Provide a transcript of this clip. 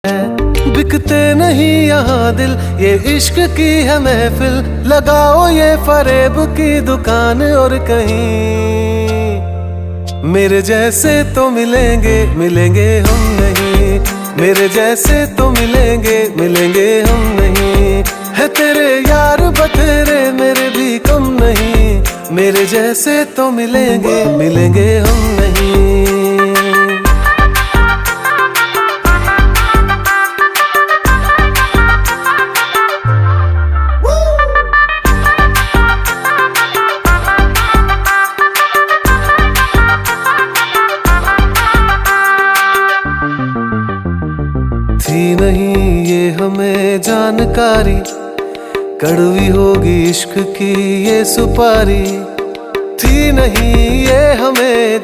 बिकते नहीं यहाँ दिल, ये इश्क की है महफिल। लगाओ ये फरेब की दुकान और कहीं मेरे जैसे तो मिलेंगे, मिलेंगे हम नहीं। मेरे जैसे तो मिलेंगे, मिलेंगे हम नहीं। है तेरे यार बतेरे, मेरे भी कम नहीं। मेरे जैसे तो मिलेंगे, मिलेंगे हम नहीं। थी नहीं ये हमें जानकारी, कड़वी होगी इश्क की ये सुपारी। थी नहीं ये हमें